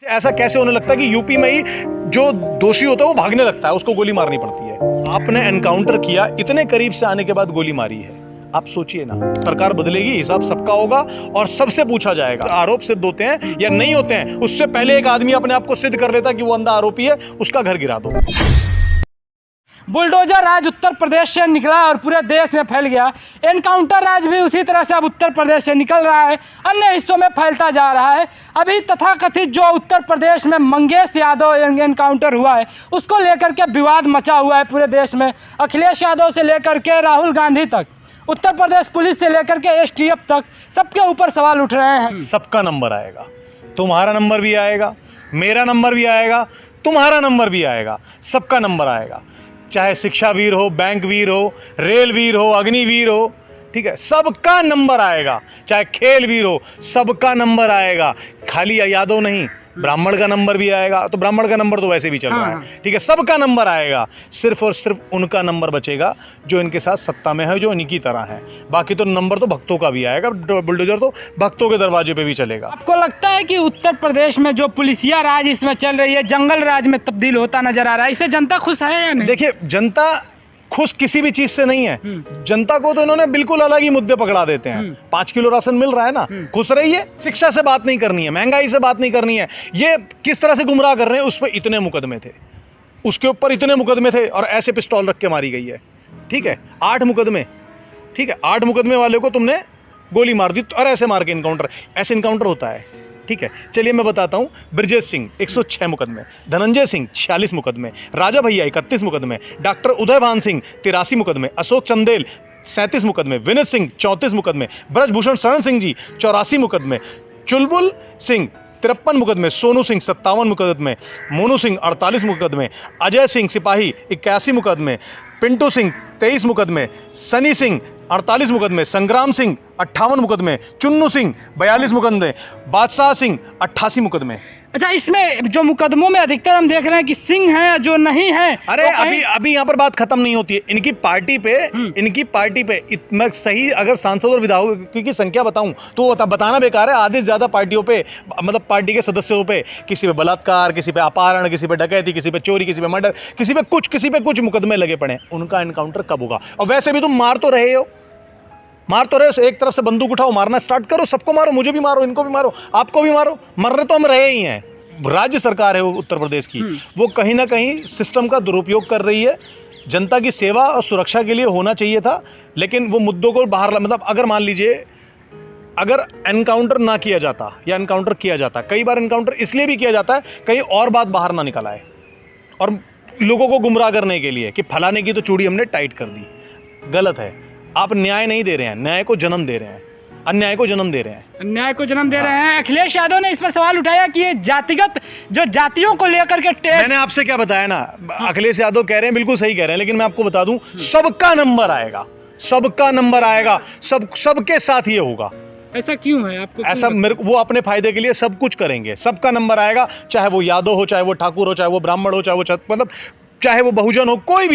ऐसा कैसे होने लगता है कि यूपी में ही जो दोषी होता है वो भागने लगता है, उसको गोली मारनी पड़ती है। आपने एनकाउंटर किया, इतने करीब से आने के बाद गोली मारी है। आप सोचिए ना, सरकार बदलेगी, हिसाब सबका होगा और सबसे पूछा जाएगा। आरोप सिद्ध होते हैं या नहीं होते हैं, उससे पहले एक आदमी अपने आप को सिद्ध कर लेता है कि वो अंधा आरोपी है, उसका घर गिरा दो। बुलडोजर राज उत्तर प्रदेश से निकला और पूरे देश में फैल गया। एनकाउंटर राज भी उसी तरह से अब उत्तर प्रदेश से निकल रहा है, अन्य हिस्सों में फैलता जा रहा है। अभी तथाकथित जो उत्तर प्रदेश में मंगेश यादव एनकाउंटर हुआ है, उसको लेकर के विवाद मचा हुआ है पूरे देश में। अखिलेश यादव से लेकर के राहुल गांधी तक, उत्तर प्रदेश पुलिस से लेकर के एसटीएफ तक, सबके ऊपर सवाल उठ रहे हैं। सबका नंबर आएगा, तुम्हारा नंबर भी आएगा, मेरा नंबर भी आएगा, तुम्हारा नंबर भी आएगा, सबका नंबर आएगा। चाहे शिक्षा वीर हो, बैंक वीर हो, रेल वीर हो, अग्निवीर हो, ठीक है, सबका नंबर आएगा। चाहे खेल वीर हो, सबका नंबर आएगा। खाली यादव नहीं, ब्राह्मण का नंबर भी आएगा। तो ब्राह्मण का नंबर तो वैसे भी चल रहा है, ठीक है, सबका नंबर आएगा। सिर्फ और सिर्फ उनका नंबर बचेगा जो इनके साथ सत्ता में है, जो इनकी तरह है। बाकी तो नंबर तो भक्तों का भी आएगा। बुलडोजर तो भक्तों के दरवाजे पे भी चलेगा। आपको लगता है कि उत्तर प्रदेश में जो पुलिसिया राज इसमें चल रही है, जंगल राज में तब्दील होता नजर आ रहा है, इससे जनता खुश है या नहीं? देखिए, जनता खुश किसी भी चीज से नहीं है। जनता को तो इन्होंने बिल्कुल अलग ही मुद्दे पकड़ा देते हैं। 5 किलो राशन मिल रहा है ना, खुश रहिए। शिक्षा से बात नहीं करनी है, महंगाई से बात नहीं करनी है। ये किस तरह से गुमराह कर रहे हैं, उस पर इतने मुकदमे थे, उसके ऊपर इतने मुकदमे थे और ऐसे पिस्तौल रख के मारी गई है। ठीक है, 8 मुकदमे, ठीक है, 8 मुकदमे वाले को तुमने गोली मार दी और ऐसे मार के इनकाउंटर, ऐसे इनकाउंटर होता है। ठीक है, चलिए मैं बताता हूं। ब्रजेश सिंह 106 मुकदमे, धनंजय सिंह 46 मुकदमे, राजा भैया 31 मुकदमे, डॉक्टर उदयभान सिंह 83 मुकदमे, अशोक चंदेल 37 मुकदमे, विनीत सिंह 34 मुकदमे, ब्रजभूषण शरण सिंह जी 84 मुकदमे, चुलबुल सिंह 53 मुकदमे, सोनू सिंह 57 मुकदमे, मोनू सिंह 48 मुकदमे, अजय सिंह सिपाही 81 मुकदमे, पिंटू सिंह 23 मुकदमे, सनी सिंह 48 मुकदमे, संग्राम सिंह 58 मुकदमे, चुन्नू सिंह 42 मुकदमे, बादशाह सिंह 88 मुकदमे। अच्छा, इसमें जो मुकदमों में अधिकतर हम देख रहे हैं कि सिंह है जो नहीं है। अरे अभी यहाँ पर बात खत्म नहीं होती है। इनकी पार्टी पे मैं सही अगर सांसद और विधायकों की संख्या बताऊं तो बताना बेकार है। आधे से ज्यादा पार्टियों पे, मतलब पार्टी के सदस्यों पे, किसी पे बलात्कार, किसी पे अपहरण, किसी पे डकैती, किसी पे चोरी, किसी पे मर्डर, किसी पे कुछ मुकदमे लगे पड़े हैं। उनका एनकाउंटर कब होगा? और वैसे भी तुम मार तो रहे हो, एक तरफ से बंदूक उठाओ, मारना स्टार्ट करो, सबको मारो, मुझे भी मारो, इनको भी मारो, आपको भी मारो। मर रहे तो हम रहे ही हैं। राज्य सरकार है वो उत्तर प्रदेश की, वो कहीं ना कहीं सिस्टम का दुरुपयोग कर रही है। जनता की सेवा और सुरक्षा के लिए होना चाहिए था, लेकिन वो मुद्दों को बाहर, मतलब अगर मान लीजिए अगर एनकाउंटर ना किया जाता या एनकाउंटर किया जाता, कई बार एनकाउंटर इसलिए भी किया जाता है कहीं और बात बाहर ना निकल आए और लोगों को गुमराह करने के लिए कि फलाने की तो चूड़ी हमने टाइट कर दी। गलत है। आप न्याय नहीं दे रहे हैं, न्याय को जन्म दे रहे हैं, अन्याय को जन्म दे रहे हैं। अन्याय को जन्म दे रहे हैं। अखिलेश यादव ने इस पर सवाल उठाया कि ये जातिगत जो जातियों को लेकर के मैंने आपसे क्या बताया ना, अखिलेश यादव कह रहे हैं, बिल्कुल सही कह रहे हैं, लेकिन मैं आपको बता दूं, सबका नंबर आएगा, सबका नंबर आएगा, सबके साथ ये होगा। ऐसा क्यों है आपको? ऐसा मेरे को, वो अपने फायदे के लिए सब कुछ करेंगे, सबका नंबर आएगा। चाहे वो यादव हो, चाहे वो ठाकुर हो, चाहे वो ब्राह्मण हो, चाहे वो मतलब चाहे वो बहुजन हो, कोई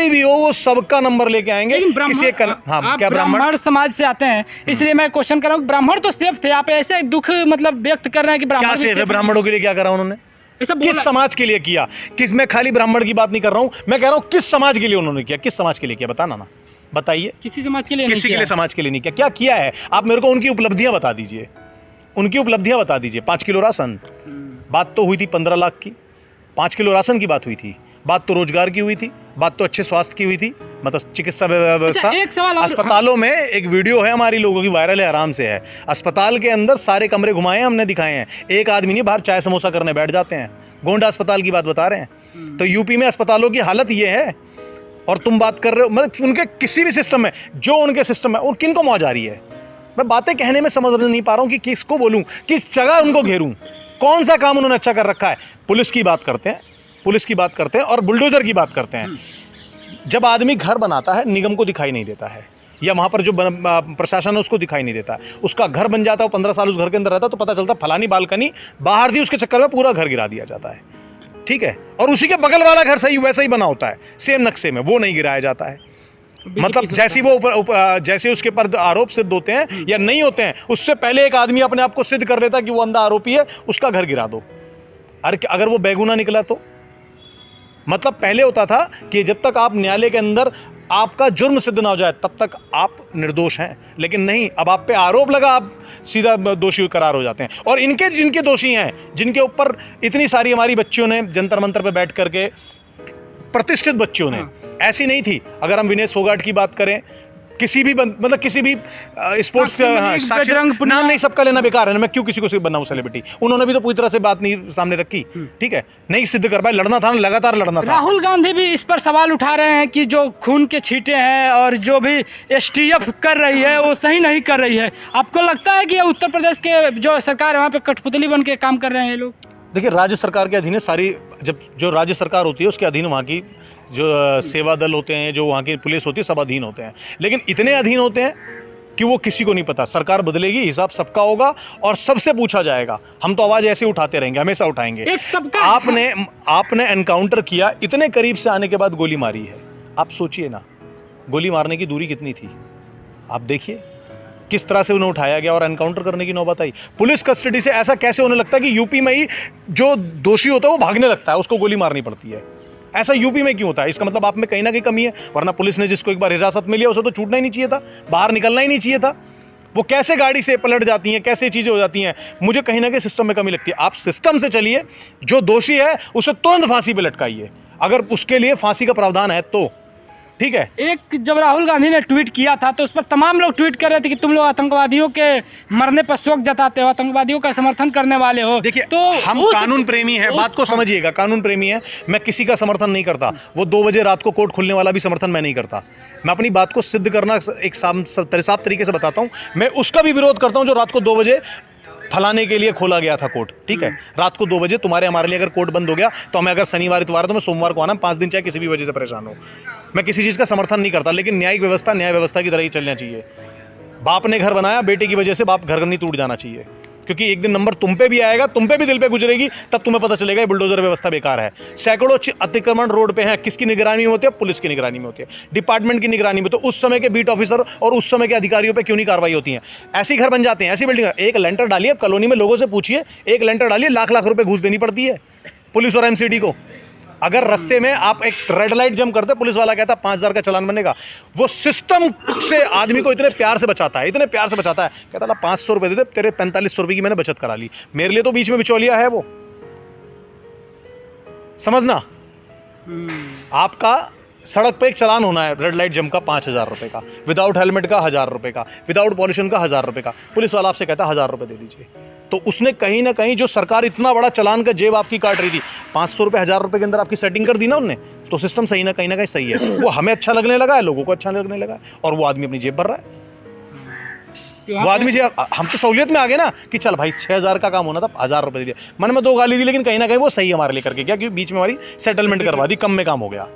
भी हो, वो सबका नंबर लेके आएंगे। किसी क्या ब्राह्मण समाज से आते हैं, इसलिए मैं क्वेश्चन कर रहा हूँ। ब्राह्मण तो सेफ थे, आप ऐसे दुख मतलब व्यक्त कर रहे हैं कि ब्राह्मण सेफ है? ब्राह्मणों के लिए क्या करा उन्होंने? किस समाज के लिए किया? मैं खाली ब्राह्मण की बात नहीं कर रहा हूं, मैं कह रहा हूं किस समाज के लिए उन्होंने किया, किस समाज के लिए किया, बताना ना, बताइए। किसी समाज के लिए किसी के लिए समाज के लिए नहीं किया। क्या किया है? आप मेरे को उनकी उपलब्धियां बता दीजिए, उनकी उपलब्धियां बता दीजिए। 5 किलो राशन, बात तो हुई थी 15 लाख की, 5 किलो राशन की बात हुई थी, बात तो रोजगार की हुई थी, बात तो अच्छे स्वास्थ्य की हुई थी, मतलब चिकित्सा व्यवस्था। अस्पतालों में एक वीडियो है हमारी लोगों की, वायरल है, आराम से है। अस्पताल के अंदर सारे कमरे घुमाए हैं हमने, दिखाए हैं। एक आदमी नहीं बाहर चाय समोसा करने बैठ जाते हैं। गोंडा अस्पताल की बात बता रहे हैं। तो यूपी में अस्पतालों की हालत ये है और तुम बात कर रहे हो, मतलब उनके किसी भी सिस्टम में, जो उनके सिस्टम है, किन को मौज आ रही है? मैं बातें कहने में समझ नहीं पा रहा हूँ कि किसको बोलूँ, किस जगह उनको घेरूँ, कौन सा काम उन्होंने अच्छा कर रखा है। पुलिस की बात करते हैं और बुलडोजर की बात करते हैं। जब आदमी घर बनाता है, निगम को दिखाई नहीं देता है, या वहाँ पर जो प्रशासन है उसको दिखाई नहीं देता है। उसका घर बन जाता है, 15 साल उस घर के अंदर रहता है, तो पता चलता है फलानी बालकनी बाहर थी, उसके चक्कर में पूरा घर गिरा दिया जाता है। ठीक है, और उसी के बगल वाला घर सही वैसा ही बना होता है, सेम नक्शे में, वो नहीं गिराया जाता है। मतलब जैसे वो जैसे उसके पर आरोप सिद्ध होते हैं या नहीं होते हैं, उससे पहले एक आदमी अपने आप को सिद्ध कर लेता कि वो अंधा आरोपी है, उसका घर गिरा दो। अगर वो बेगुनाह निकला तो मतलब पहले होता था कि जब तक आप न्यायालय के अंदर आपका जुर्म सिद्ध ना हो जाए तब तक आप निर्दोष हैं, लेकिन नहीं, अब आप पे आरोप लगा आप सीधा दोषी करार हो जाते हैं। और इनके जिनके दोषी हैं, जिनके ऊपर इतनी सारी हमारी बच्चियों ने जंतर मंतर पे बैठ करके, प्रतिष्ठित बच्चियों ने, ऐसी नहीं थी। अगर हम विनेश फोगाट की बात करें, किसी भी मतलब किसी भी स्पोर्ट्स नाम नहीं, सबका लेना बेकार है ना, मैं क्यों किसी को बनाऊं सेलिब्रिटी। उन्होंने भी तो पूरी तरह से बात नहीं सामने रखी, ठीक है, नहीं सिद्ध कर पाए, लड़ना था ना, लगातार लड़ना था। राहुल गांधी भी इस पर सवाल उठा रहे हैं कि जो खून के छींटे हैं और जो भी एसटीएफ कर रही है वो सही नहीं कर रही है। आपको लगता है कि ये उत्तर प्रदेश के जो सरकार है वहाँ पे कठपुतली बन के काम कर रहे हैं ये लोग? देखिए, राज्य सरकार के अधीन है सारी, जब जो राज्य सरकार होती है उसके अधीन वहाँ की जो सेवा दल होते हैं, जो वहाँ की पुलिस होती है, सब अधीन होते हैं, लेकिन इतने अधीन होते हैं कि वो किसी को नहीं पता। सरकार बदलेगी, हिसाब सबका होगा और सबसे पूछा जाएगा। हम तो आवाज़ ऐसे उठाते रहेंगे, हमेशा उठाएंगे। आपने एनकाउंटर किया, इतने करीब से आने के बाद गोली मारी है, आप सोचिए ना, गोली मारने की दूरी कितनी थी, आप देखिए किस तरह से उन्हें उठाया गया और एनकाउंटर करने की नौबत आई। पुलिस कस्टडी से ऐसा कैसे होने लगता है कि यूपी में ही जो दोषी होता है वो भागने लगता है, उसको गोली मारनी पड़ती है। ऐसा यूपी में क्यों होता है? इसका मतलब आप में कहीं ना कहीं कमी है, वरना पुलिस ने जिसको एक बार हिरासत में लिया उसे तो छूटना ही नहीं चाहिए था, बाहर निकलना ही नहीं चाहिए था। वो कैसे गाड़ी से पलट जाती हैं, कैसे चीज़ें हो जाती हैं, मुझे कहीं ना कहीं सिस्टम में कमी लगती है। आप सिस्टम से चलिए, जो दोषी है उसे तुरंत फांसी पे लटकाइए, अगर उसके लिए फांसी का प्रावधान है तो, ठीक है। एक जब राहुल गांधी ने ट्वीट किया था तो उस पर तमाम लोग ट्वीट कर रहे थे कि तुम लोग आतंकवादियों के मरने पर शोक जताते हो, आतंकवादियों का समर्थन करने वाले हो। देखिए, तो हम कानून प्रेमी हैं, बात को समझिएगा, कानून प्रेमी है, मैं किसी का समर्थन नहीं करता। वो 2 बजे रात को कोर्ट खुलने वाला भी समर्थन मैं नहीं करता। मैं अपनी बात को सिद्ध करना एक साफ तरीके से बताता हूँ। मैं उसका भी विरोध करता हूँ जो रात को 2 बजे फलाने के लिए खोला गया था कोर्ट, ठीक है। रात को 2 बजे तुम्हारे हमारे लिए अगर कोर्ट बंद हो गया तो हमें अगर शनिवार इतवार तो मैं सोमवार को आना, 5 दिन चाहे किसी भी वजह से परेशान हो। मैं किसी चीज़ का समर्थन नहीं करता, लेकिन न्यायिक व्यवस्था न्याय व्यवस्था की तरह ही चलना चाहिए। बाप ने घर बनाया, बेटे की वजह से बाप घर नहीं टूट जाना चाहिए, क्योंकि एक दिन नंबर तुम पे भी आएगा, तुम पे भी दिल पे गुजरेगी, तब तुम्हें पता चलेगा ये बुलडोजर व्यवस्था बेकार है। सैकड़ों अतिक्रमण रोड पे हैं, किसकी निगरानी में होती है? पुलिस की निगरानी में होती है, डिपार्टमेंट की निगरानी में। तो उस समय के बीट ऑफिसर और उस समय के अधिकारियों पे क्यों नहीं कार्रवाई होती है? ऐसे घर बन जाते हैं, ऐसी बिल्डिंग। एक लेंटर डालिए, कॉलोनी में लोगों से पूछिए, एक लेंटर डालिए, लाख लाख रुपए घूस देनी पड़ती है पुलिस और एमसीडी को। अगर रास्ते में आप एक रेड लाइट जंप करते, पुलिस वाला कहता 5,000 का चालान बनेगा, वो सिस्टम से आदमी को इतने प्यार से बचाता है, इतने प्यार से बचाता है, कहता है 500 रुपए दे दे, तेरे 4500 रुपए की मैंने बचत करा ली। मेरे लिए तो बीच में बिचौलिया है वो, समझना। आपका सड़क पे एक चालान होना है रेड लाइट जंप का 5,000 रुपए का, विदाउट हेलमेट का 1,000 रुपए का, विदाउट पॉल्यूशन का 1,000 रुपए का। पुलिस वाला आपसे कहता है 1,000 रुपए दे दीजिए। तो उसने कहीं ना कहीं, जो सरकार इतना बड़ा चालान का जेब आपकी काट रही थी, 500 रुपए 1,000 रुपए के अंदर आपकी सेटिंग कर दी ना उनने, तो सिस्टम सही ना कहीं ना कहीं सही है। वो हमें अच्छा लगने लगा है, लोगों को अच्छा लगने लगा है, और वो आदमी अपनी जेब भर रहा है। वो आदमी हम तो सहूलियत में आ गए ना कि चल भाई 6,000 का काम होना था, 1,000 रुपए दे दिया। मैंने मैं 2 गाली दी, लेकिन कहीं ना कहीं वो सही हमारे लिए करके गया, क्योंकि बीच में हमारी सेटलमेंट करवा दी, कम में काम हो गया।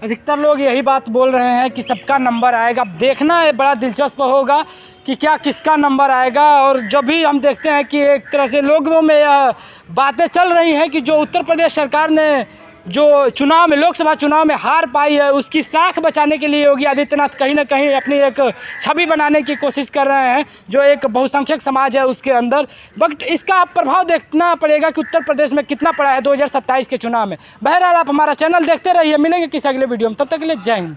अधिकतर लोग यही बात बोल रहे हैं कि सबका नंबर आएगा। देखना है, बड़ा दिलचस्प होगा कि क्या किसका नंबर आएगा। और जब भी हम देखते हैं कि एक तरह से लोगों में यह बातें चल रही हैं कि जो उत्तर प्रदेश सरकार ने जो चुनाव में, लोकसभा चुनाव में हार पाई है, उसकी साख बचाने के लिए योगी आदित्यनाथ कहीं ना कहीं अपनी एक छवि बनाने की कोशिश कर रहे हैं, जो एक बहुसंख्यक समाज है उसके अंदर। बट इसका प्रभाव देखना पड़ेगा कि उत्तर प्रदेश में कितना पड़ा है 2027 के चुनाव में। बहरहाल आप हमारा चैनल देखते रहिए, मिलेंगे किसी अगले वीडियो में, तब तक के लिए जय हिंद।